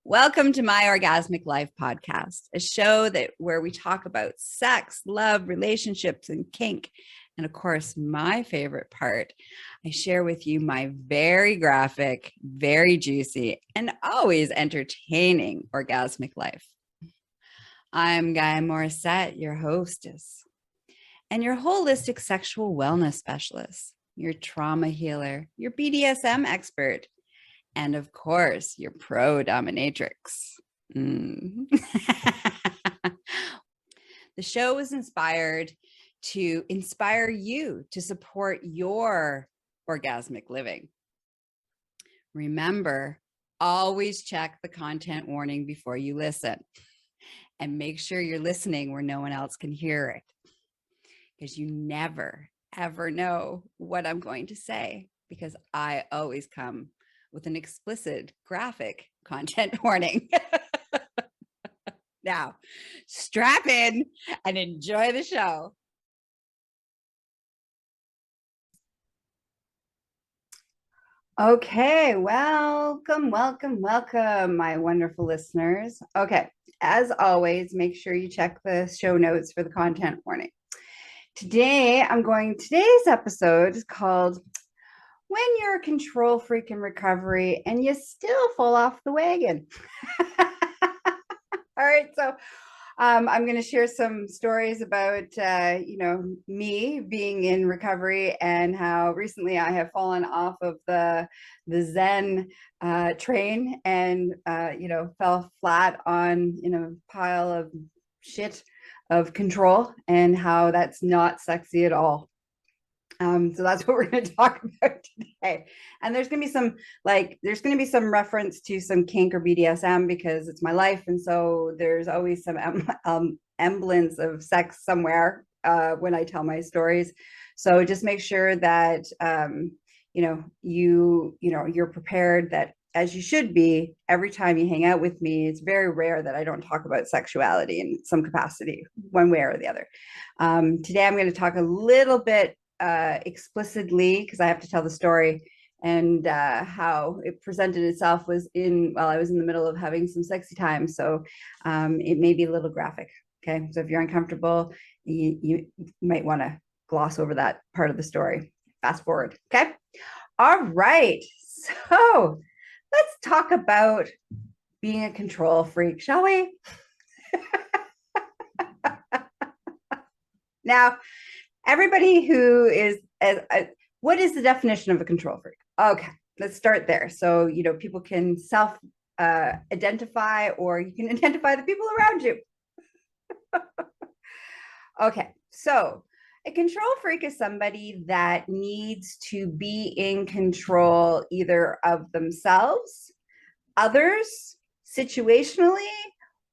Welcome to my Orgasmic Life podcast, a show where we talk about sex, love, relationships, and kink. And of course, my favorite part, I share with you my very graphic, very juicy, and always entertaining orgasmic life. I'm Gaia Morissette, your hostess, and your holistic sexual wellness specialist, your trauma healer, your BDSM expert, and of course, your pro dominatrix. The show is inspired to inspire you to support your orgasmic living. Remember, always check the content warning before you listen, and make sure you're listening where no one else can hear it, because you never, ever know what I'm going to say, because I always come with an explicit graphic content warning. Now, strap in and enjoy the show. Okay, welcome, my wonderful listeners. Okay, as always, make sure you check the show notes for the content warning. Today's episode is called When You're a Control Freak in Recovery and You Still Fall Off the Wagon. All right, so I'm going to share some stories about, me being in recovery and how recently I have fallen off of the Zen train and, fell flat on a pile of shit of control, and how that's not sexy at all. So that's what we're going to talk about today. And there's going to be some reference to some kink or BDSM, because it's my life. And so there's always some semblance of sex somewhere when I tell my stories. So just make sure that, you're prepared, that as you should be, every time you hang out with me. It's very rare that I don't talk about sexuality in some capacity, one way or the other. Today, I'm going to talk a little bit explicitly, because I have to tell the story, and how it presented itself while I was in the middle of having some sexy time. So it may be a little graphic. Okay, so if you're uncomfortable, you might want to gloss over that part of the story. Fast forward. Okay. All right. So let's talk about being a control freak, shall we? Now, everybody who is, what is the definition of a control freak? Okay, let's start there. So, people can self-identify, or you can identify the people around you. Okay, so a control freak is somebody that needs to be in control either of themselves, others, situationally,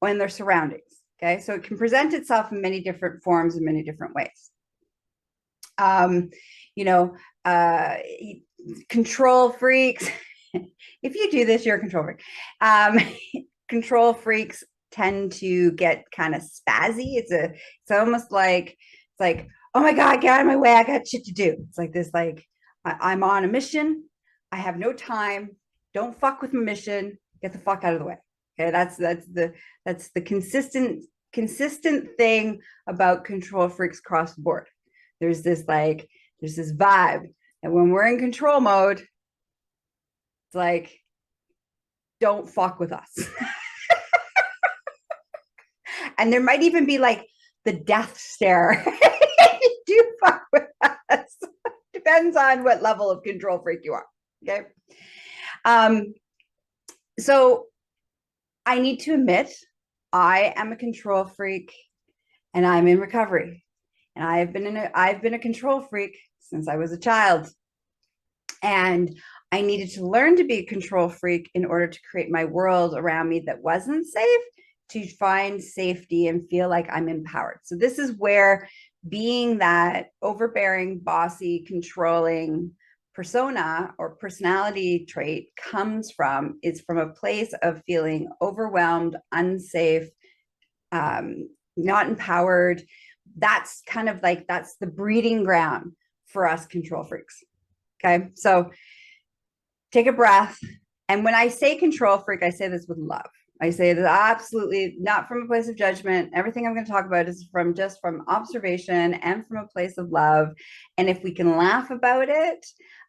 or in their surroundings. Okay, so it can present itself in many different forms in many different ways. Control freaks. If you do this, you're a control freak. Control freaks tend to get kind of spazzy. It's almost like, oh my God, get out of my way. I got shit to do. It's like this, I'm on a mission. I have no time. Don't fuck with my mission. Get the fuck out of the way. Okay. That's the consistent thing about control freaks across the board. There's this vibe, and when we're in control mode, it's like, don't fuck with us. And there might even be like the death stare. Do fuck with us. Depends on what level of control freak you are. Okay. So I need to admit, I am a control freak, and I'm in recovery. And I've been a control freak since I was a child. And I needed to learn to be a control freak in order to create my world around me that wasn't safe, to find safety and feel like I'm empowered. So this is where being that overbearing, bossy, controlling persona or personality trait comes from. It's from a place of feeling overwhelmed, unsafe, not empowered. That's the breeding ground for us control freaks. Okay, so take a breath. And when I say control freak, I say this with love. I say that absolutely not from a place of judgment. Everything I'm going to talk about is from just from observation and from a place of love. And if we can laugh about it,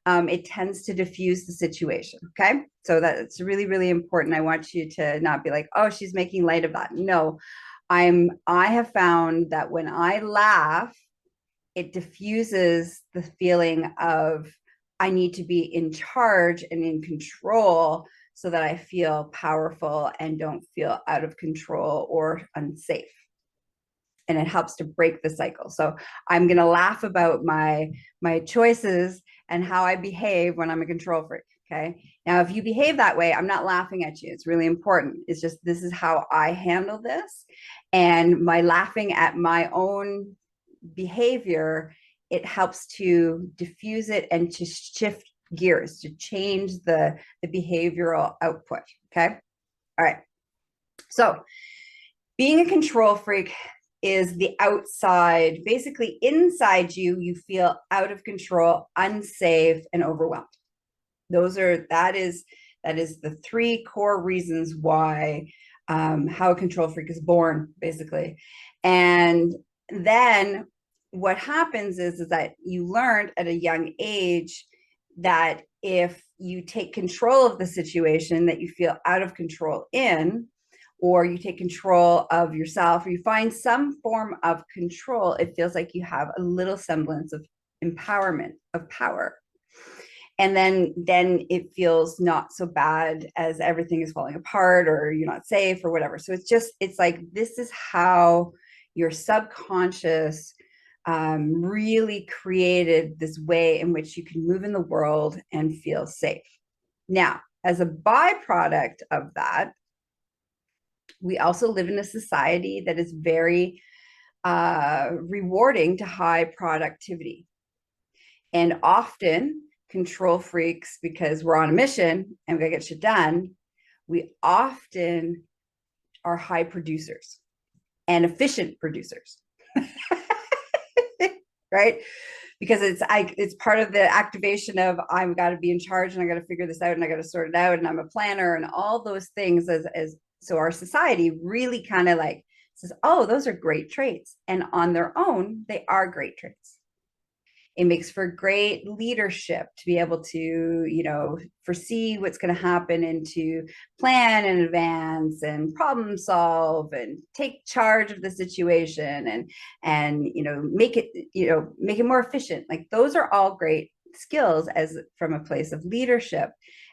it tends to diffuse the situation. Okay. So that's really, really important. I want you to not be like, oh, she's making light of that. No, I have found that when I laugh, it diffuses the feeling of I need to be in charge and in control so that I feel powerful and don't feel out of control or unsafe. And it helps to break the cycle. So I'm going to laugh about my choices and how I behave when I'm a control freak. Okay. Now, if you behave that way, I'm not laughing at you. It's really important. It's just this is how I handle this. And my laughing at my own behavior, it helps to diffuse it and to shift gears, to change the behavioral output. Okay. All right. So being a control freak is the outside. Basically, inside you, you feel out of control, unsafe, and overwhelmed. That is the three core reasons why how a control freak is born, basically. And then what happens is that you learned at a young age that if you take control of the situation that you feel out of control in, or you take control of yourself, or you find some form of control, it feels like you have a little semblance of empowerment, of power. And then it feels not so bad as everything is falling apart or you're not safe or whatever. So it's like, this is how your subconscious really created this way in which you can move in the world and feel safe. Now, as a byproduct of that, we also live in a society that is very rewarding to high productivity. And often control freaks, because we're on a mission and we gotta get shit done, we often are high producers and efficient producers. Right? Because it's part of the activation of I've got to be in charge and I got to figure this out and I got to sort it out and I'm a planner and all those things as so our society really kind of like says, oh, those are great traits. And on their own, they are great traits. It makes for great leadership to be able to, foresee what's going to happen and to plan in advance and problem solve and take charge of the situation and make it more efficient. Like those are all great skills as from a place of leadership,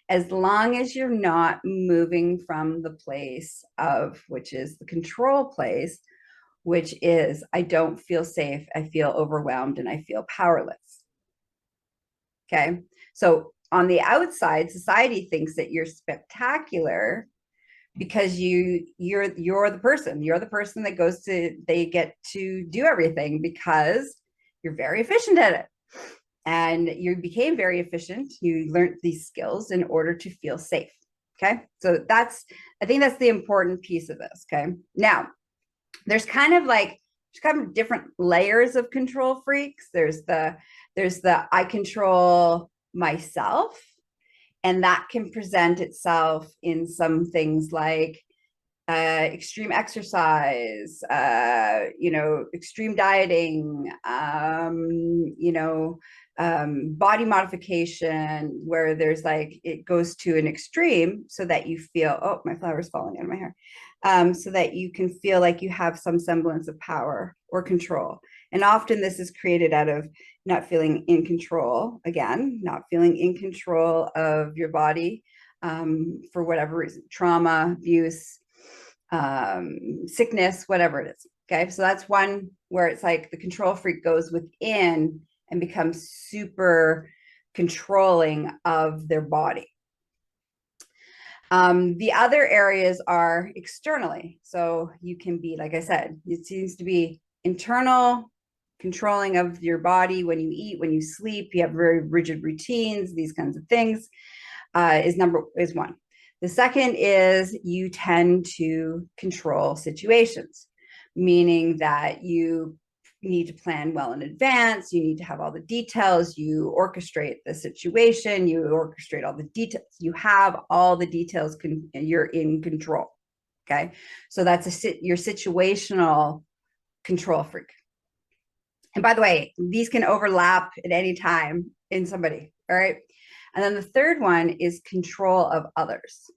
as long as you're not moving from the place of, which is the control place, which is I don't feel safe, I feel overwhelmed, and I feel powerless. Okay. So on the outside, society thinks that you're spectacular because you're the person. You're the person that they get to do everything because you're very efficient at it. And you became very efficient. You learned these skills in order to feel safe. Okay. So I think that's the important piece of this. Okay. Now, there's kind of different layers of control freaks. There's the I control myself, and that can present itself in some things like extreme exercise, extreme dieting, body modification, where there's like it goes to an extreme so that you feel, oh, my flower's falling out of my hair, so that you can feel like you have some semblance of power or control. And often this is created out of not feeling in control, again, not feeling in control of your body for whatever reason, trauma, abuse, sickness, whatever it is. Okay, so that's one where it's like the control freak goes within and becomes super controlling of their body. The other areas are externally. So you can be, like I said, it seems to be internal, controlling of your body when you eat, when you sleep, you have very rigid routines, these kinds of things is one. The second is you tend to control situations, meaning that you need to plan well in advance. You need to have all the details. You orchestrate the situation. You orchestrate all the details. You have all the details. You're in control. Okay. So that's your situational control freak. And by the way, these can overlap at any time in somebody. All right. And then the third one is control of others.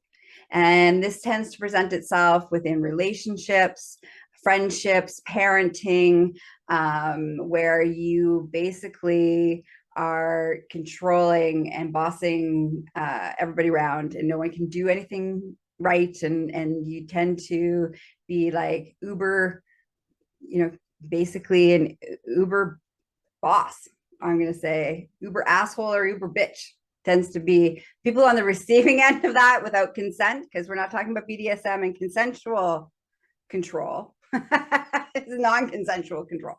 And this tends to present itself within relationships, friendships, parenting, where you basically are controlling and bossing everybody around, and no one can do anything right. And you tend to be like uber, basically an uber boss. I'm going to say uber asshole or uber bitch tends to be people on the receiving end of that without consent, because we're not talking about BDSM and consensual control. It's non-consensual control.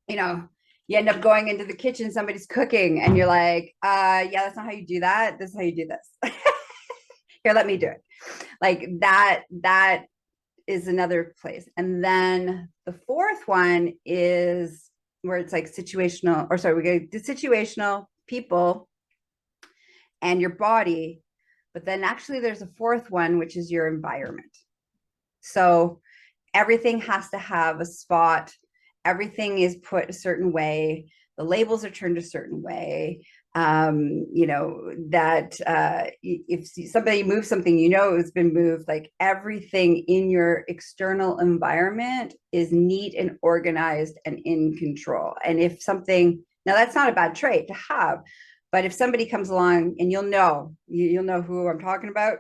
You end up going into the kitchen, somebody's cooking, and you're like, yeah, that's not how you do that. This is how you do this. Here, let me do it. Like that is another place. And then the fourth one is where it's like situational, or sorry, we get the situational, people, and your body. But then actually there's a fourth one, which is your environment. So everything has to have a spot. Everything is put a certain way. The labels are turned a certain way. That if somebody moves something, it's been moved. Like everything in your external environment is neat and organized and in control. And if something, now that's not a bad trait to have, but if somebody comes along, and you'll know who I'm talking about,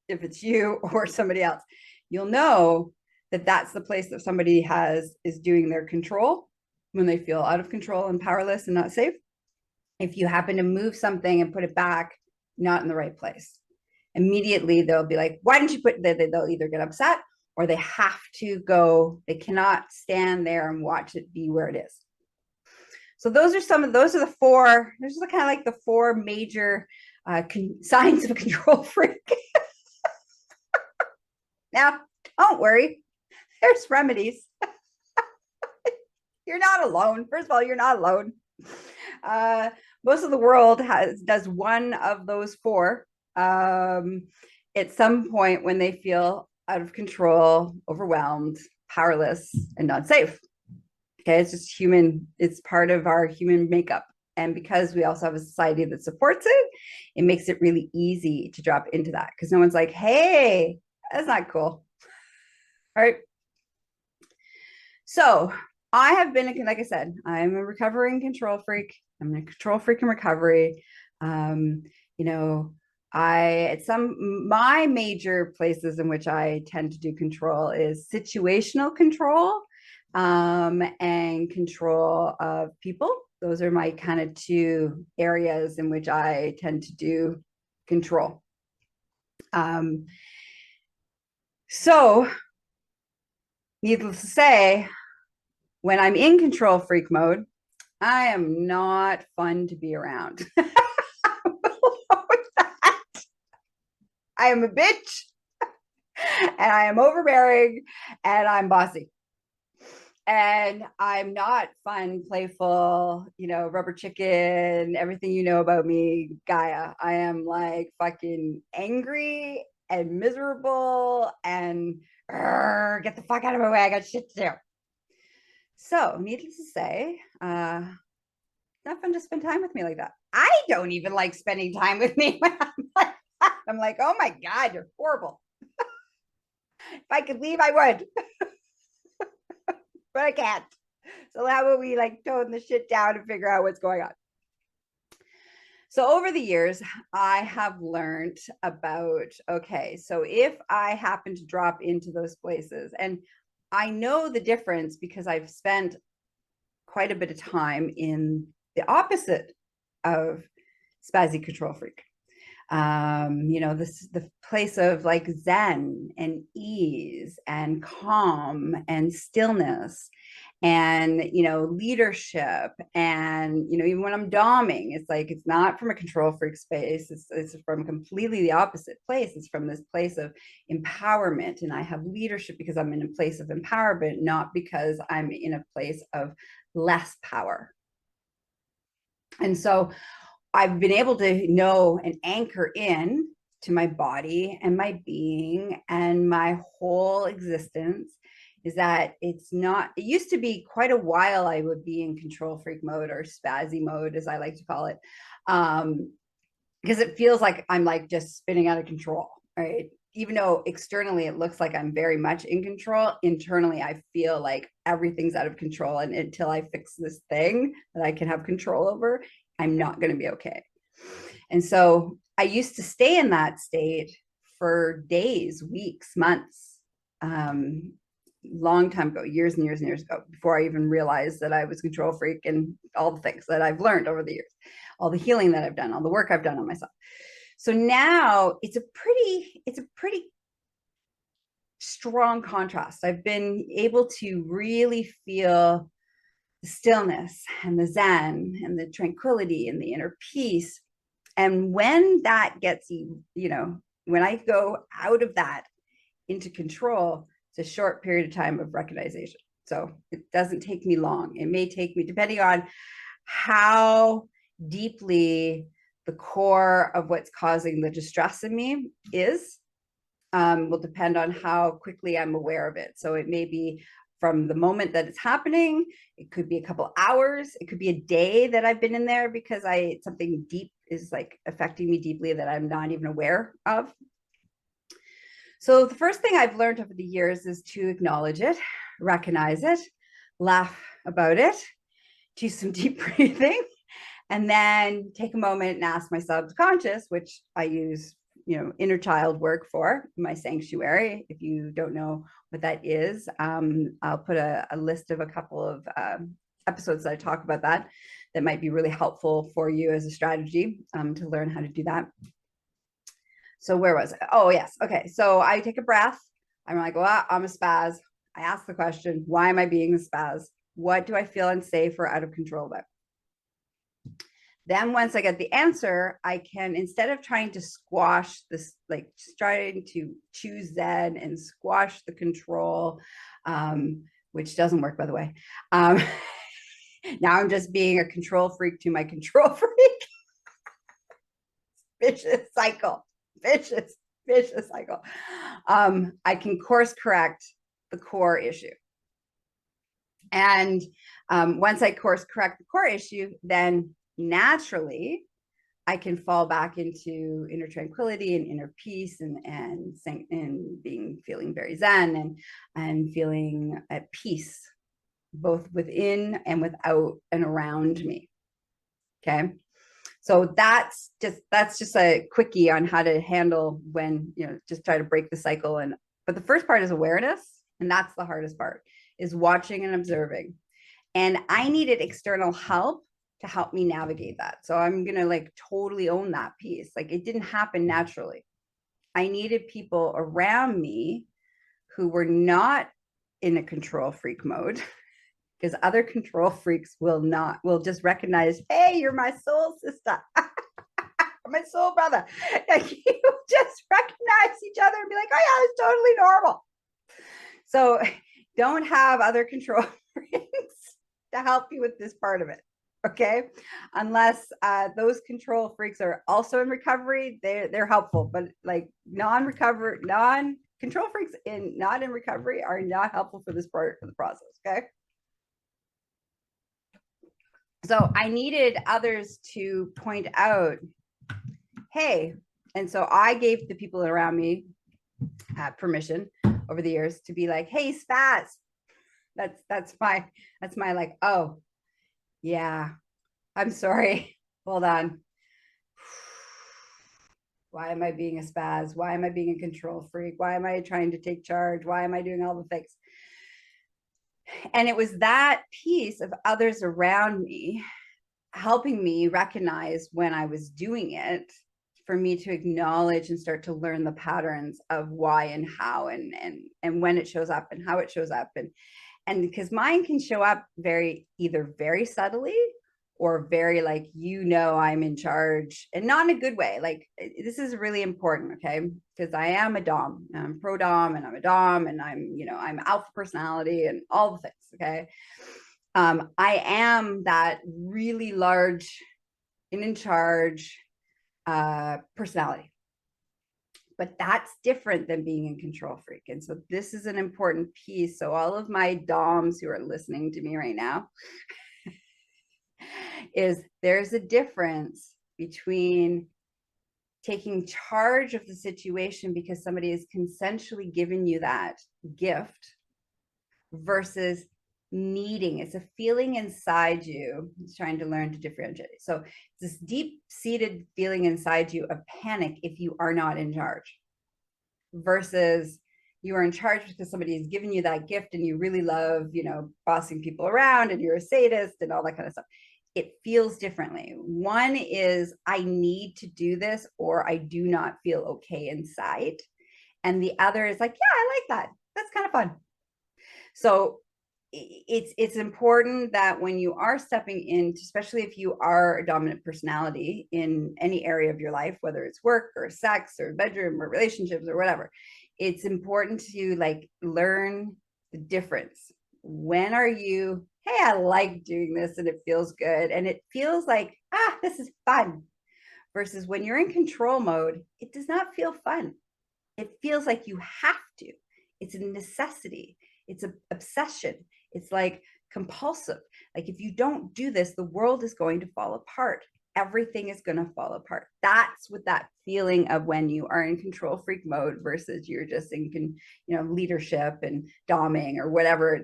if it's you or somebody else, you'll know that that's the place that somebody is doing their control when they feel out of control and powerless and not safe. If you happen to move something and put it back not in the right place, immediately they'll be like, why didn't you put that? They'll either get upset, or they have to go. They cannot stand there and watch it be where it is. So those are the four. This is kind of like the four major signs of a control freak. Now, don't worry, there's remedies. You're not alone. First of all, you're not alone. Most of the world does one of those four at some point when they feel out of control, overwhelmed, powerless, and not safe. Okay, it's just human. It's part of our human makeup. And because we also have a society that supports it, it makes it really easy to drop into that, because no one's like, hey, that's not cool. All right. So I have been, like I said, I'm a recovering control freak. I'm a control freak in recovery. My major places in which I tend to do control is situational control, and control of people. Those are my kind of two areas in which I tend to do control. So needless to say, when I'm in control freak mode, I am not fun to be around. I am a bitch, and I am overbearing, and I'm bossy. And I'm not fun, playful, rubber chicken, everything you know about me, Gaia. I am like fucking angry and miserable and get the fuck out of my way. I got shit to do. So, needless to say, not fun to spend time with me like that. I don't even like spending time with me. I'm like, oh my God, you're horrible. If I could leave, I would. But I can't. So how about we like tone the shit down and figure out what's going on? So over the years, I have learned about, okay, so if I happen to drop into those places, and I know the difference because I've spent quite a bit of time in the opposite of spazzy control freak. This the place of like zen and ease and calm and stillness and leadership. And even when I'm doming, it's like it's not from a control freak space. It's from completely the opposite place. It's from this place of empowerment, and I have leadership because I'm in a place of empowerment, not because I'm in a place of less power. And so I've been able to know and anchor in to my body and my being and my whole existence is that it's not, it used to be quite a while I would be in control freak mode or spazzy mode, as I like to call it. Because it feels like I'm like just spinning out of control, right? Even though externally it looks like I'm very much in control, internally I feel like everything's out of control. And until I fix this thing that I can have control over, I'm not going to be okay. And so I used to stay in that state for days, weeks, months, long time ago, years and years and years ago, before I even realized that I was a control freak and all the things that I've learned over the years, all the healing that I've done, all the work I've done on myself. So now it's a pretty strong contrast. I've been able to really feel the stillness and the zen and the tranquility and the inner peace. And when that gets, when I go out of that into control, it's a short period of time of recognition. So it doesn't take me long. It may take me, depending on how deeply the core of what's causing the distress in me is, will depend on how quickly I'm aware of it. So it may be from the moment that it's happening. It could be a couple hours. It could be a day that I've been in there because something deep is like affecting me deeply that I'm not even aware of. So the first thing I've learned over the years is to acknowledge it, recognize it, laugh about it, do some deep breathing, and then take a moment and ask my subconscious, which I use, inner child work for, my sanctuary. If you don't know what that is, I'll put a list of a couple of episodes that I talk about that might be really helpful for you as a strategy to learn how to do that. So where was it? Oh, yes. Okay. So I take a breath. I'm like, well, I'm a spaz. I ask the question, why am I being a spaz? What do I feel unsafe or out of control about? Then once I get the answer, I can, instead of trying to squash this, like just trying to choose Zen and squash the control, which doesn't work, by the way. Now I'm just being a control freak to my control freak. Vicious cycle. Vicious cycle. I can course correct the core issue. And once I course correct the core issue, then naturally I can fall back into inner tranquility and inner peace and feeling very zen and feeling at peace, both within and without and around me. Okay. So that's just a quickie on how to handle when, just try to break the cycle. But the first part is awareness. And that's the hardest part, is watching and observing. And I needed external help to help me navigate that. So I'm going to like totally own that piece. Like it didn't happen naturally. I needed people around me who were not in a control freak mode, because other control freaks will just recognize, hey, you're my soul sister. My soul brother. Like you just recognize each other and be like, oh yeah, it's totally normal. So don't have other control freaks to help you with this part of it. Okay. Unless those control freaks are also in recovery, they're helpful, but like non-control freaks not in recovery are not helpful for this part of the process. Okay. So I needed others to point out, hey, and so I gave the people around me permission over the years to be like, hey, spaz. That's my like, oh yeah, I'm sorry. Hold on. Why am I being a spaz? Why am I being a control freak? Why am I trying to take charge? Why am I doing all the things? And it was that piece of others around me helping me recognize when I was doing it, for me to acknowledge and start to learn the patterns of why and how and when it shows up and how it shows up. And because mine can show up either very subtly or very like, I'm in charge, and not in a good way. Like this is really important, okay? Because I am a dom, I'm pro dom, and I'm a dom, and I'm alpha personality and all the things, okay? I am that really large and in charge personality. but that's different than being a control freak. And so this is an important piece. So all of my doms who are listening to me right now, is there's a difference between taking charge of the situation because somebody has consensually given you that gift versus needing. It's a feeling inside you. It's trying to learn to differentiate. So this deep-seated feeling inside you of panic if you are not in charge versus you are in charge because somebody has given you that gift and you really love, bossing people around and you're a sadist and all that kind of stuff. It feels differently. One is I need to do this or I do not feel okay inside. And the other is like, yeah, I like that. That's kind of fun. So it's important that when you are stepping into, especially if you are a dominant personality in any area of your life, whether it's work or sex or bedroom or relationships or whatever, it's important to like learn the difference. When are you, hey, I like doing this and it feels good and it feels like, this is fun, versus when you're in control mode, it does not feel fun. It feels like you have to. It's a necessity. It's an obsession. It's like compulsive. Like if you don't do this, the world is going to fall apart. Everything is going to fall apart. That's what that feeling of when you are in control freak mode versus you're just in, leadership and doming or whatever,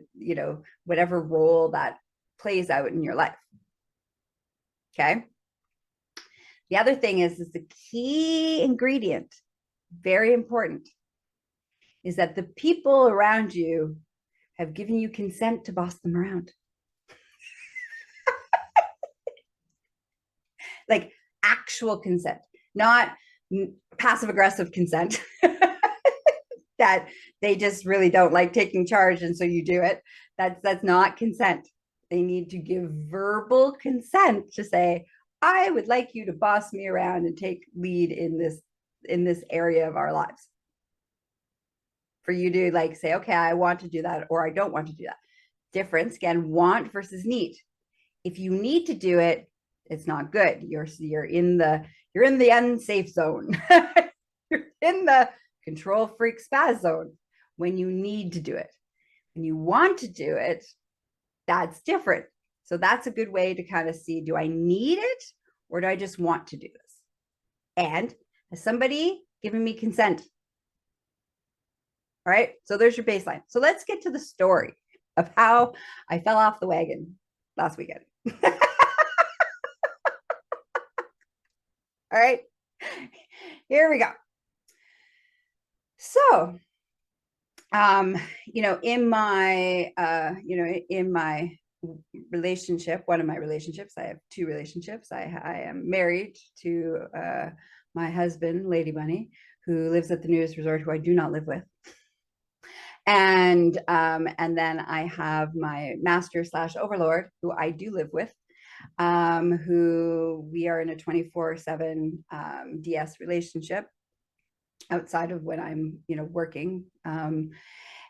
whatever role that plays out in your life. Okay. The other thing is the key ingredient, very important, is that the people around you have given you consent to boss them around. Like actual consent, not passive aggressive consent that they just really don't like taking charge and so you do it. That's not consent. They need to give verbal consent to say, I would like you to boss me around and take lead in this area of our lives. For you to like say, okay, I want to do that or I don't want to do that. Difference, again, want versus need. If you need to do it, it's not good. You're in the unsafe zone. You're in the control freak spaz zone when you need to do it. When you want to do it, that's different. So that's a good way to kind of see, do I need it or do I just want to do this? And has somebody given me consent? All right, so there's your baseline. So let's get to the story of how I fell off the wagon last weekend. All right, here we go. So, in my relationship, one of my relationships, I have two relationships. I am married to my husband, Lady Bunny, who lives at the nudist resort, who I do not live with. And then I have my master / overlord, who I do live with, who we are in a 24/7 DS relationship outside of when I'm, working.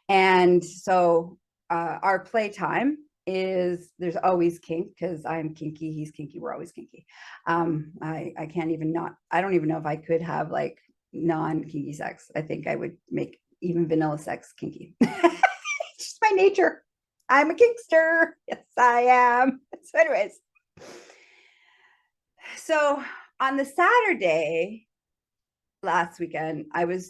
And so our playtime is, there's always kink because I'm kinky, he's kinky, we're always kinky. I can't even I don't even know if I could have like non-kinky sex. I think I would make even vanilla sex kinky. It's just my nature. I'm a kinkster. Yes, I am. So anyways, so on the Saturday last weekend, I was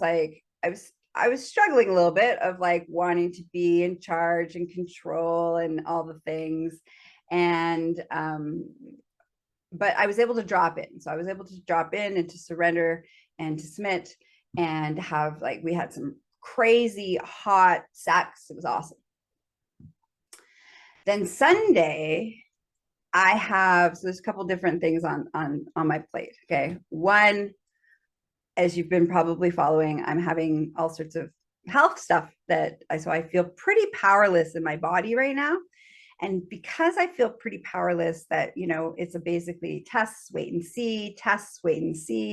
struggling a little bit of like wanting to be in charge and control and all the things. And but I was able to drop in. So I was able to drop in and to surrender and to submit and have we had some crazy hot sex. It was awesome. Then Sunday, so there's a couple different things on my plate. Okay. One, as you've been probably following, I'm having all sorts of health stuff so I feel pretty powerless in my body right now. And because I feel pretty powerless, that, it's basically tests, wait and see,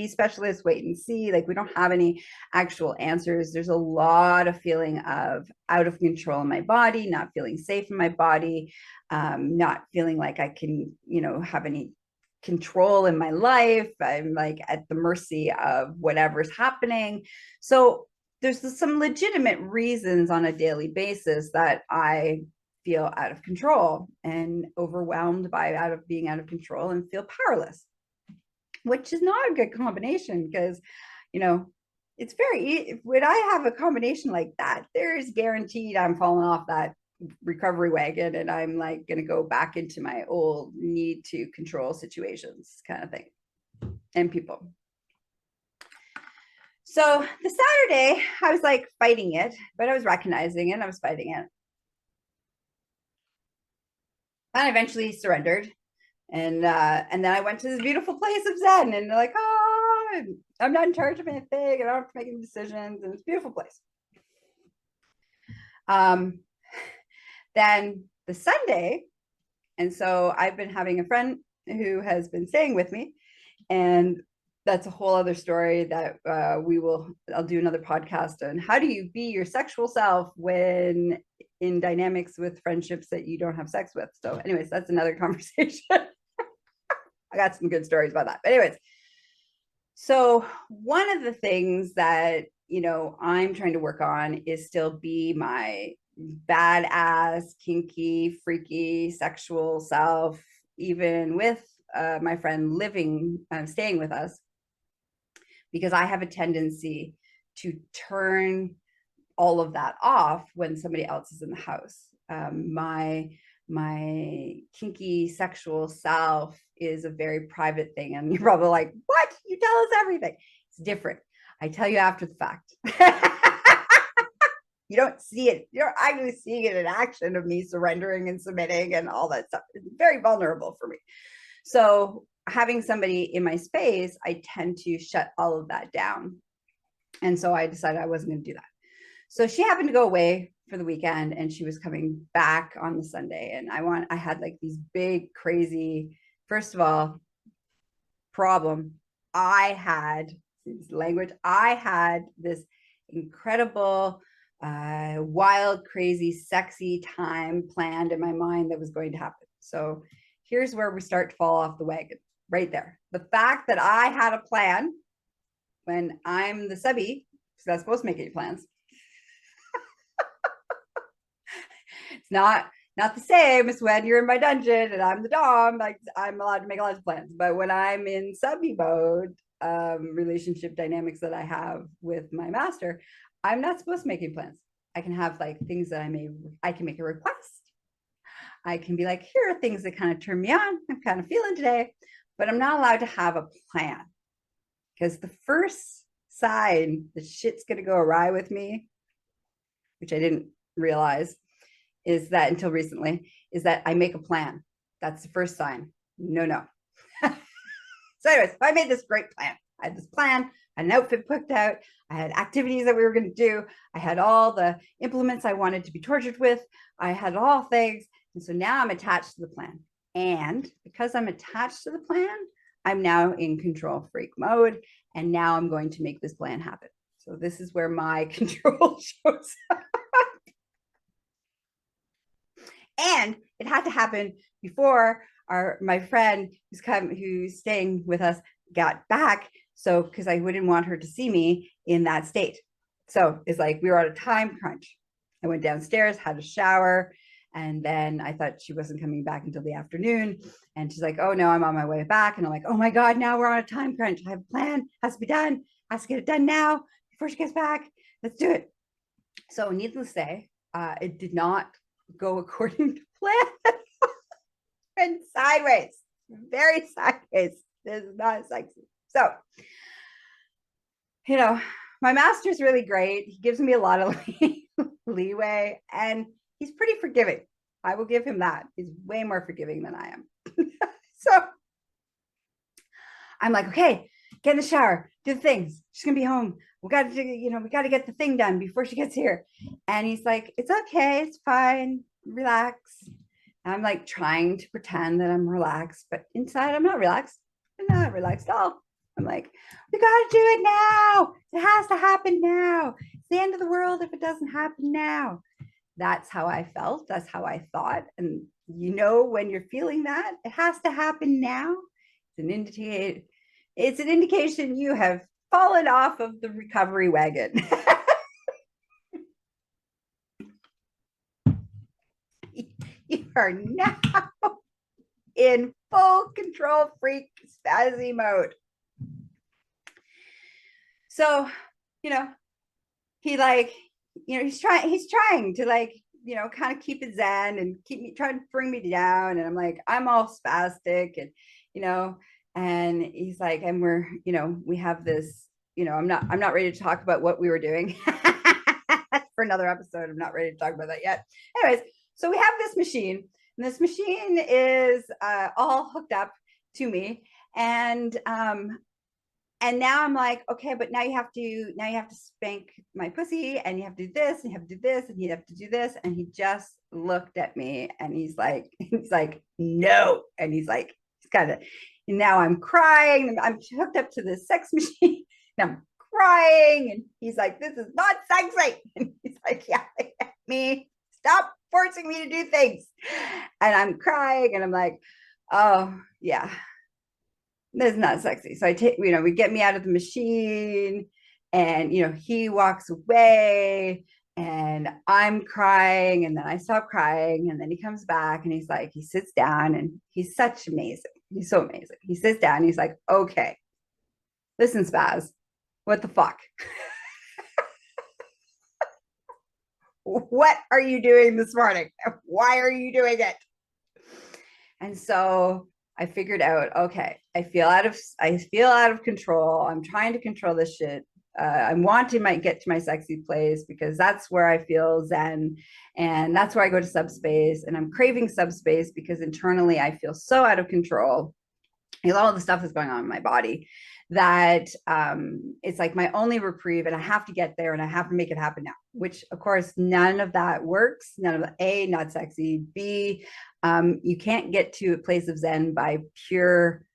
specialists, wait and see. Like we don't have any actual answers. There's a lot of feeling of out of control in my body, not feeling safe in my body, not feeling like I can, have any control in my life. I'm like at the mercy of whatever's happening. So there's some legitimate reasons on a daily basis that I feel out of control and overwhelmed by out of being out of control and feel powerless, which is not a good combination because, you know, it's very, when I have a combination like that, there's guaranteed I'm falling off that recovery wagon and I'm like going to go back into my old need to control situations kind of thing and people. So the Saturday, I was like fighting it, but I was recognizing it. I was fighting it. And I eventually surrendered. And then I went to this beautiful place of Zen and like, oh, I'm not in charge of anything. I don't have to make any decisions. And it's a beautiful place. Then the Sunday, and so I've been having a friend who has been staying with me, and that's a whole other story that I'll do another podcast on how do you be your sexual self when in dynamics with friendships that you don't have sex with. So anyways, that's another conversation. I got some good stories about that. But anyways, so one of the things that, you know, I'm trying to work on is still be my badass, kinky, freaky, sexual self, even with my friend staying with us, because I have a tendency to turn all of that off when somebody else is in the house. My kinky sexual self is a very private thing, and you're probably like, what? You tell us everything. It's different. I tell you after the fact. You don't see it. You're actually seeing it in action of me surrendering and submitting and all that stuff. It's very vulnerable for me. So having somebody in my space, I tend to shut all of that down. And so I decided I wasn't going to do that. So she happened to go away for the weekend and she was coming back on the Sunday. And I had like these big, crazy, first of all, problem. I had this incredible, wild, crazy, sexy time planned in my mind that was going to happen. So here's where we start to fall off the wagon right there. The fact that I had a plan when I'm the subby, because that's supposed to make any plans. It's not the same as when you're in my dungeon and I'm the dom. Like I'm allowed to make lots of plans, but when I'm in subby mode, relationship dynamics that I have with my master, I'm not supposed to make any plans. I can have like things that I can make a request. I can be like, here are things that kind of turn me on. I'm kind of feeling today, but I'm not allowed to have a plan, because the first sign that shit's going to go awry with me, which I didn't realize is that until recently, is that I make a plan. That's the first sign. No. So anyways, I made this great plan. I had this plan, I had an outfit picked out, I had activities that we were going to do, I had all the implements I wanted to be tortured with, I had all things. And so now I'm attached to the plan. And because I'm attached to the plan, I'm now in control freak mode. And now I'm going to make this plan happen. So this is where my control shows up. And it had to happen before my friend who's staying with us got back. So because I wouldn't want her to see me in that state. So it's like we were on a time crunch. I went downstairs, had a shower, and then I thought she wasn't coming back until the afternoon. And she's like, oh no, I'm on my way back. And I'm like, oh my God, now we're on a time crunch. I have a plan, has to be done, has to get it done now before she gets back. Let's do it. So needless to say, it did not go according to plan. And sideways, very sideways. This is not sexy. So, you know, my master's really great. He gives me a lot of leeway and he's pretty forgiving. I will give him that. He's way more forgiving than I am. So I'm like, okay, get in the shower, do the things. She's gonna be home. We got to get the thing done before she gets here. And he's like, it's okay, it's fine, relax. And I'm like trying to pretend that I'm relaxed, but inside I'm not relaxed. I'm not relaxed at all. I'm like, we got to do it now. It has to happen now. It's the end of the world if it doesn't happen now. That's how I felt. That's how I thought. And you know, when you're feeling that, it has to happen now. It's an indication you have fallen off of the recovery wagon. You are now in full control freak spazzy mode. So, you know, he like, he's trying to like, kind of keep it zen and keep me trying to bring me down. And I'm like, I'm all spastic and, and he's like, and we have this, I'm not ready to talk about what we were doing for another episode. I'm not ready to talk about that yet. Anyways, so we have this machine, and this machine is all hooked up to me. And now I'm like, okay, but now you have to spank my pussy, and you have to do this, and you have to do this, and you have to do this. And he just looked at me, and he's like, no. And he's kind of, now I'm crying. I'm hooked up to this sex machine, and I'm crying. And he's like, this is not sexy. And he's like, yeah, me, stop forcing me to do things. And I'm crying, and I'm like, oh yeah, that's not sexy. So I take, we get me out of the machine, and he walks away, and I'm crying, and then I stop crying, and then he comes back, and he sits down, and he's such amazing. He's so amazing. He sits down, and he's like, okay, listen, Spaz, what the fuck? What are you doing this morning? Why are you doing it? And so I figured out, okay, I feel out of control. I'm trying to control this shit. I want to get to my sexy place, because that's where I feel zen, and that's where I go to subspace, and I'm craving subspace because internally I feel so out of control. All the stuff is going on in my body that it's like my only reprieve, and I have to get there, and I have to make it happen now, which of course none of that works. None of the A, not sexy. B, you can't get to a place of zen by pure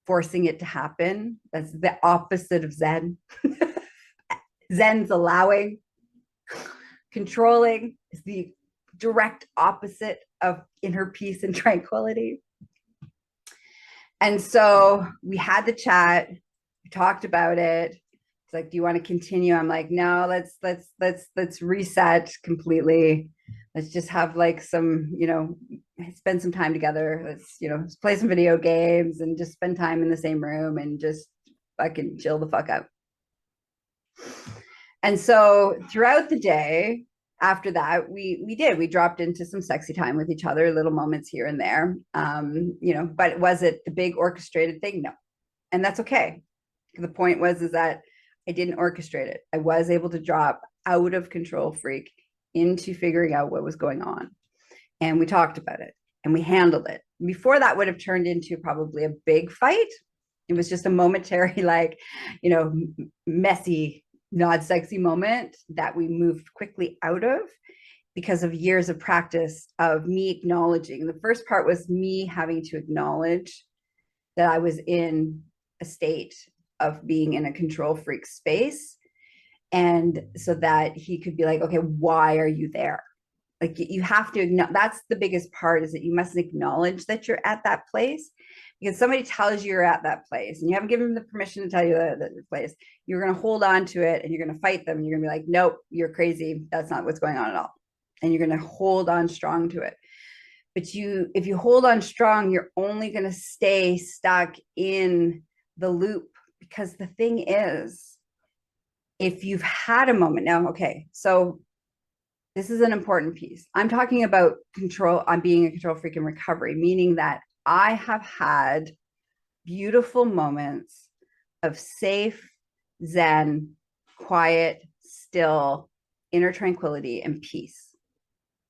forcing it to happen. That's the opposite of zen. Zen's allowing. Controlling is the direct opposite of inner peace and tranquility. And so we had the chat, we talked about it. It's like, do you want to continue? I'm like, no, let's reset completely. Let's just have like some, spend some time together. Let's play some video games and just spend time in the same room and just fucking chill the fuck out. And so throughout the day, after that, we dropped into some sexy time with each other, little moments here and there. But was it the big orchestrated thing? No. And that's okay. The point is that I didn't orchestrate it. I was able to drop out of control freak into figuring out what was going on. And we talked about it, and we handled it. Before that would have turned into probably a big fight. It was just a momentary, messy, not sexy moment that we moved quickly out of because of years of practice of me acknowledging. The first part was me having to acknowledge that I was in a state of being in a control freak space. And so that he could be like, okay, why are you there? Like, you have to, that's the biggest part, is that you must acknowledge that you're at that place. Because somebody tells you you're at that place and you haven't given them the permission to tell you that place, you're going to hold on to it, and you're going to fight them. And you're going to be like, nope, you're crazy. That's not what's going on at all. And you're going to hold on strong to it. But if you hold on strong, you're only going to stay stuck in the loop. Because the thing is, if you've had a moment now, okay, so this is an important piece. I'm talking about control. I'm being a control freak in recovery, meaning that I have had beautiful moments of safe, zen, quiet, still, inner tranquility and peace.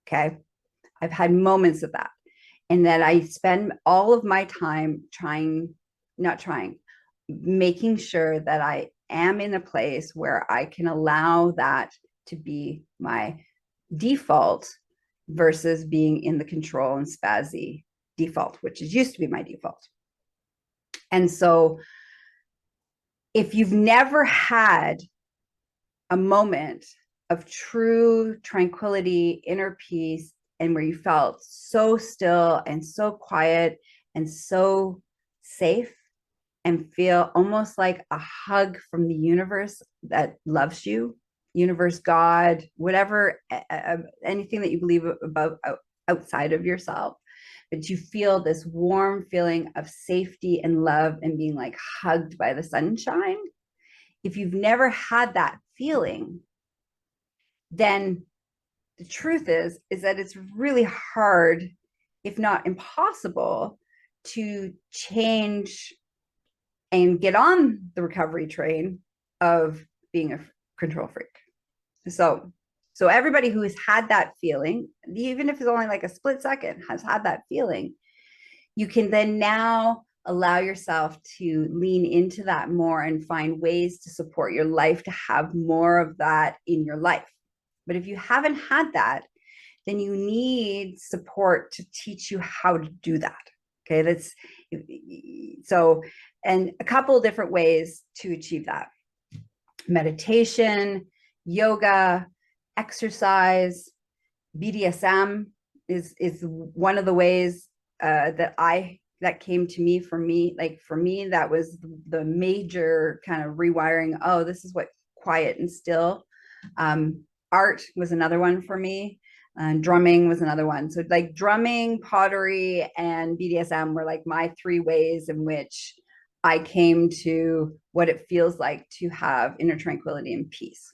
Okay. I've had moments of that. And that I spend all of my time making sure that I am in a place where I can allow that to be my default versus being in the control and spazzy default, which used to be my default. And so if you've never had a moment of true tranquility, inner peace, and where you felt so still and so quiet and so safe, and feel almost like a hug from the universe that loves you, universe, God, whatever, anything that you believe about outside of yourself. But you feel this warm feeling of safety and love and being like hugged by the sunshine. If you've never had that feeling, then the truth is that it's really hard, if not impossible, to change and get on the recovery train of being a control freak. So, so everybody who has had that feeling, even if it's only like a split second, has had that feeling, you can then now allow yourself to lean into that more and find ways to support your life to have more of that in your life. But if you haven't had that, then you need support to teach you how to do that. Okay, that's so, and a couple of different ways to achieve that: meditation, yoga, exercise, BDSM is one of the ways that came to me. For me, that was the major kind of rewiring. Oh, this is what quiet and still. Art was another one for me. And drumming was another one. So like drumming, pottery, and BDSM were like my three ways in which I came to what it feels like to have inner tranquility and peace.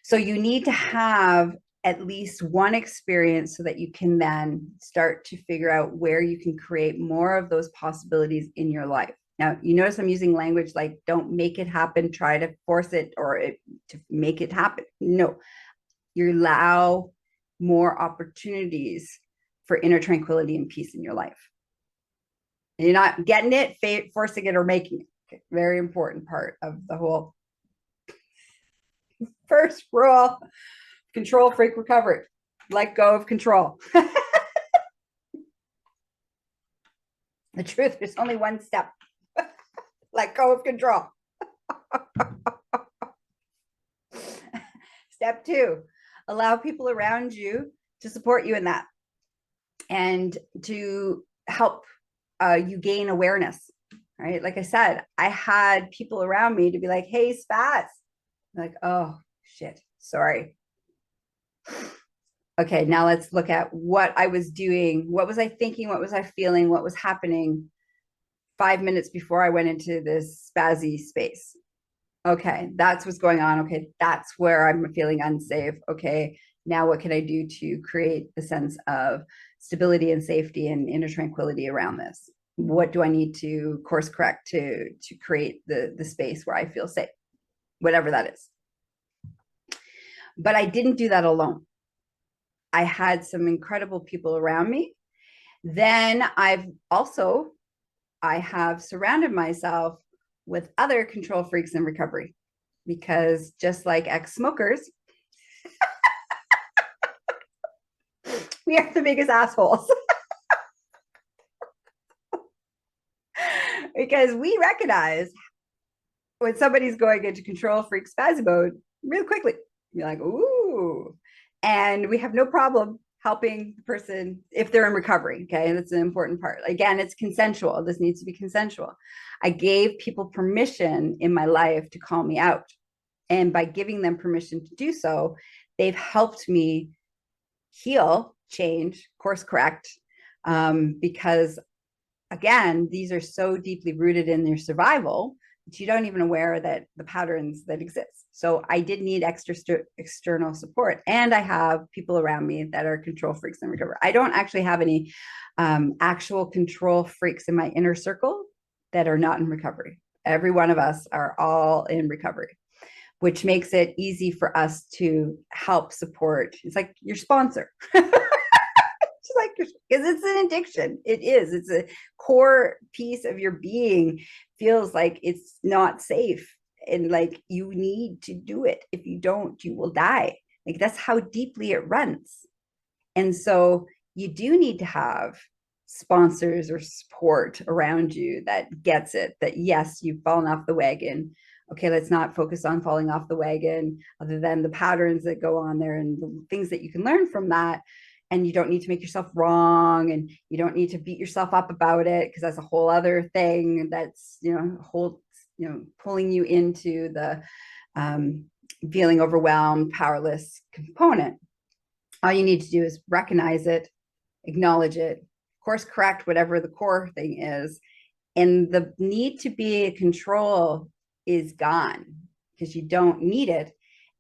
So you need to have at least one experience so that you can then start to figure out where you can create more of those possibilities in your life. Now, you notice I'm using language like don't make it happen, try to force it to make it happen. No, you allow more opportunities for inner tranquility and peace in your life. And you're not getting it, forcing it, or making it. Okay. Very important part of the whole first rule: control freak recovery. Let go of control. The truth, there's only one step. Let go of control. Step 2, allow people around you to support you in that and to help you gain awareness, right? Like I said, I had people around me to be like, hey, Spaz. I'm like, oh, shit, sorry. Okay, now let's look at what I was doing. What was I thinking? What was I feeling? What was happening 5 minutes before I went into this spazzy space? Okay, that's what's going on. Okay, that's where I'm feeling unsafe. Okay, now what can I do to create a sense of stability and safety and inner tranquility around this? What do I need to course correct to create the space where I feel safe, whatever that is? But I didn't do that alone. I had some incredible people around me. Then I have surrounded myself with other control freaks in recovery, because just like ex-smokers, we are the biggest assholes. Because we recognize when somebody's going into control freak spasm mode real quickly. You're like, ooh. And we have no problem helping the person if they're in recovery. Okay, that's an important part. Again, it's consensual. This needs to be consensual. I gave people permission in my life to call me out, and by giving them permission to do so, they've helped me heal, change, course correct, because again, these are so deeply rooted in their survival that you don't even aware that the patterns that exist. So I did need external support, and I have people around me that are control freaks in recovery. I don't actually have any actual control freaks in my inner circle that are not in recovery. Every one of us are all in recovery, which makes it easy for us to help support. It's like your sponsor. Like, because it's an addiction. It is. It's a core piece of your being. Feels like it's not safe, and like you need to do it. If you don't, you will die. Like that's how deeply it runs. And so you do need to have sponsors or support around you that gets it, that yes, you've fallen off the wagon. Okay, let's not focus on falling off the wagon, other than the patterns that go on there and the things that you can learn from that. and you don't need to make yourself wrong, and you don't need to beat yourself up about it, because that's a whole other thing that's, pulling you into the feeling overwhelmed, powerless component. All you need to do is recognize it, acknowledge it, course correct whatever the core thing is, and the need to be in control is gone, because you don't need it.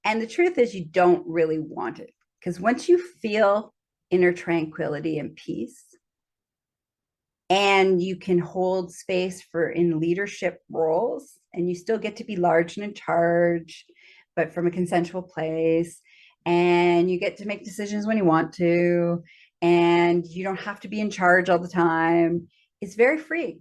And the truth is, you don't really want it, because once you feel inner tranquility and peace, and you can hold space for in leadership roles, and you still get to be large and in charge, but from a consensual place, and you get to make decisions when you want to, and you don't have to be in charge all the time. It's very free.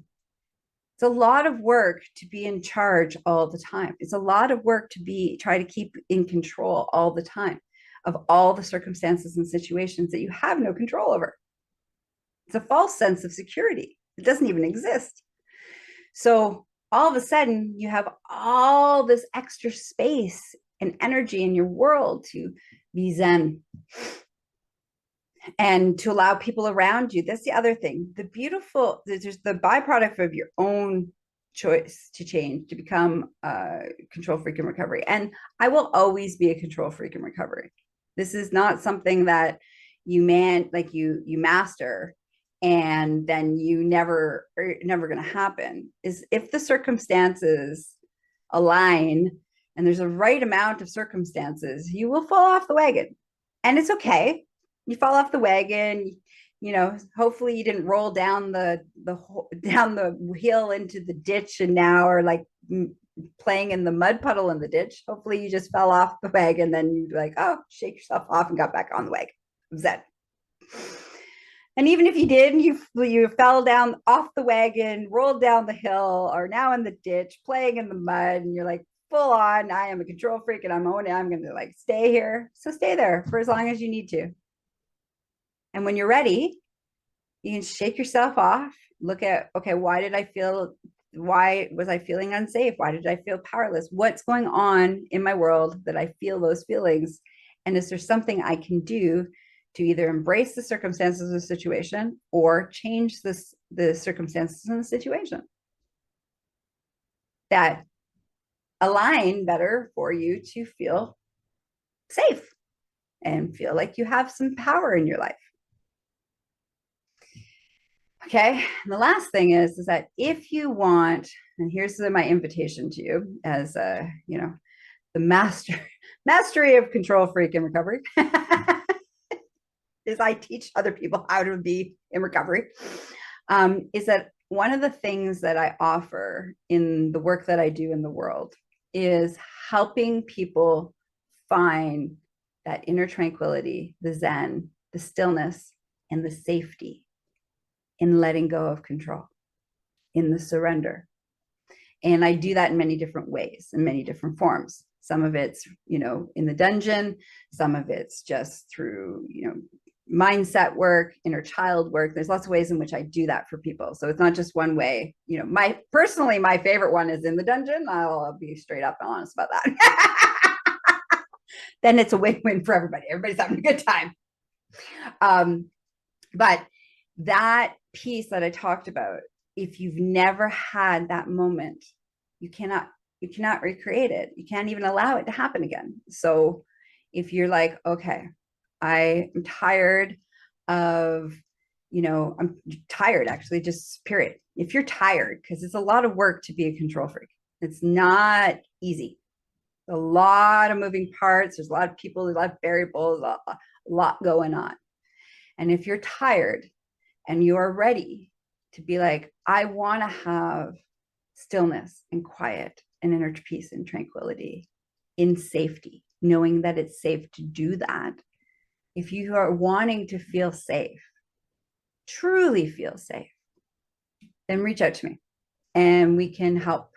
It's a lot of work to be in charge all the time. It's a lot of work to try to keep in control all the time of all the circumstances and situations that you have no control over. It's a false sense of security. It doesn't even exist. So all of a sudden, you have all this extra space and energy in your world to be Zen and to allow people around you. That's the other thing. There's the byproduct of your own choice to change, to become a control freak in recovery. And I will always be a control freak in recovery. This is not something that you master and then you never going to happen. Is if the circumstances align and there's a right amount of circumstances, you will fall off the wagon, and it's okay. You fall off the wagon, hopefully you didn't roll down the hill into the ditch and now are like playing in the mud puddle in the ditch. Hopefully you just fell off the wagon, then you like, oh, shake yourself off and got back on the wagon. Zen. And even if you did, you fell down off the wagon, rolled down the hill, are now in the ditch, playing in the mud, and you're like, full on, I am a control freak and I'm going to like stay here. So stay there for as long as you need to. And when you're ready, you can shake yourself off, look at, okay, why was I feeling unsafe? Why did I feel powerless? What's going on in my world that I feel those feelings? And is there something I can do to either embrace the circumstances of the situation or change the circumstances in the situation that align better for you to feel safe and feel like you have some power in your life? Okay. And the last thing is that if you want, and here's my invitation to you as the mastery of control freak in recovery is I teach other people how to be in recovery, is that one of the things that I offer in the work that I do in the world is helping people find that inner tranquility, the Zen, the stillness, and the safety in letting go of control, in the surrender. And I do that in many different ways, in many different forms. Some of it's, in the dungeon, some of it's just through, mindset work, inner child work. There's lots of ways in which I do that for people. So it's not just one way. My favorite one is in the dungeon. I'll be straight up and honest about that. Then it's a win-win for everybody. Everybody's having a good time. But that piece that I talked about, if you've never had that moment, you cannot recreate it. You can't even allow it to happen again. So if you're like, okay, I am tired of, I'm tired actually, just period. If you're tired, because it's a lot of work to be a control freak. It's not easy. A lot of moving parts. There's a lot of people, there's a lot of variables, a lot going on. And if you're tired and you are ready to be like, I want to have stillness and quiet and inner peace and tranquility in safety, knowing that it's safe to do that. If you are wanting to feel safe, truly feel safe, then reach out to me and we can help.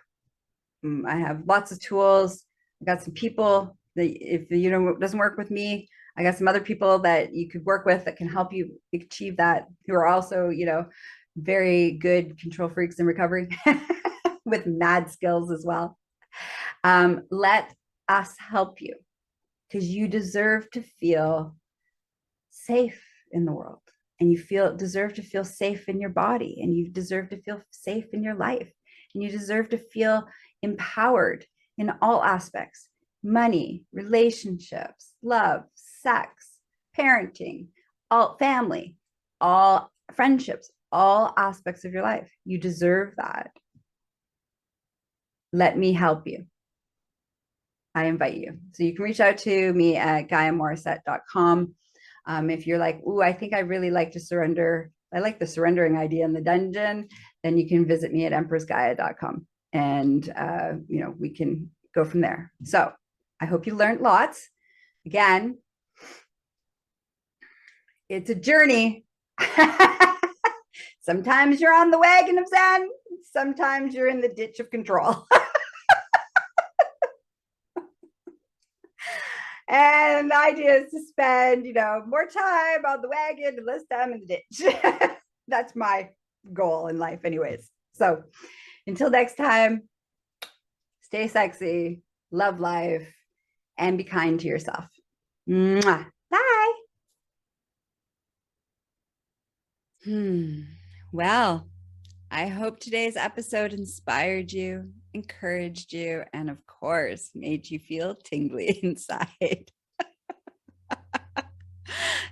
I have lots of tools. I got some people that if it doesn't work with me, I got some other people that you could work with that can help you achieve that, who are also, very good control freaks in recovery with mad skills as well. Let us help you, because you deserve to feel safe in the world, and you deserve to feel safe in your body, and you deserve to feel safe in your life, and you deserve to feel empowered in all aspects: money, relationships, love, sex, parenting, all family, all friendships, all aspects of your life. You deserve that. Let me help you. I invite you. So you can reach out to me at GaiaMorissette.com. If you're like, ooh, I think I really like to surrender. I like the surrendering idea in the dungeon. Then you can visit me at EmpressGaia.com, and we can go from there. So I hope you learned lots. Again, it's a journey. Sometimes you're on the wagon of Zen. Sometimes you're in the ditch of control. And the idea is to spend, more time on the wagon and less time in the ditch. That's my goal in life anyways. So until next time, stay sexy, love life, and be kind to yourself. Mwah. Bye. Well, I hope today's episode inspired you, encouraged you, and of course, made you feel tingly inside. I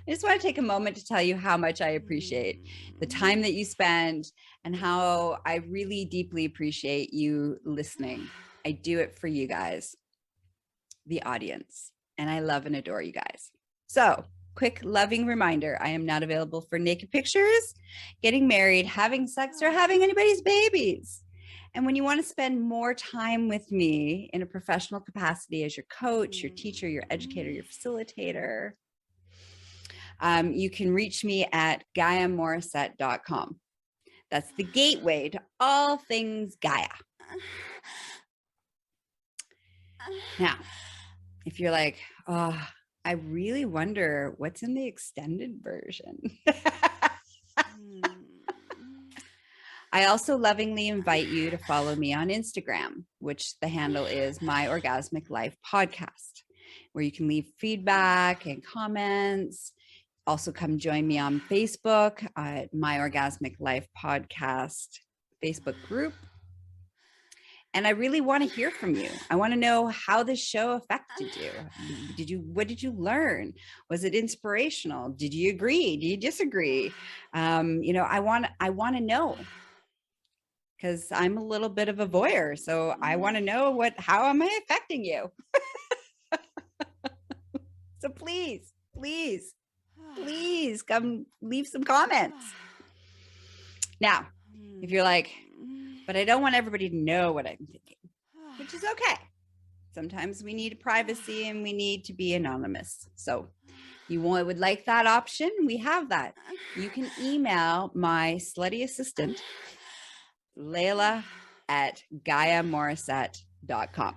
just want to take a moment to tell you how much I appreciate the time that you spend, and how I really deeply appreciate you listening. I do it for you guys, the audience, and I love and adore you guys. So, quick loving reminder: I am not available for naked pictures, getting married, having sex, or having anybody's babies. And when you want to spend more time with me in a professional capacity as your coach, your teacher, your educator, your facilitator, you can reach me at GaiaMorissette.com. That's the gateway to all things Gaia. Now, if you're like, oh, I really wonder what's in the extended version. I also lovingly invite you to follow me on Instagram, which the handle is My Orgasmic Life Podcast, where you can leave feedback and comments. Also come join me on Facebook at My Orgasmic Life Podcast Facebook group. And I really want to hear from you. I want to know how this show affected you. What did you learn? Was it inspirational? Did you agree? Do you disagree? I want to know, because I'm a little bit of a voyeur. So I want to know how am I affecting you? So please come leave some comments. Now, if you're like, but I don't want everybody to know what I'm thinking, which is okay. Sometimes we need privacy and we need to be anonymous. So you would like that option? We have that. You can email my slutty assistant, Layla, at GaiaMorissette.com.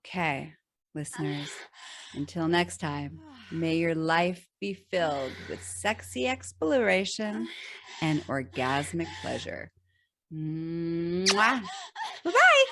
Okay, listeners, until next time, may your life be filled with sexy exploration and orgasmic pleasure. Mwah. Bye-bye.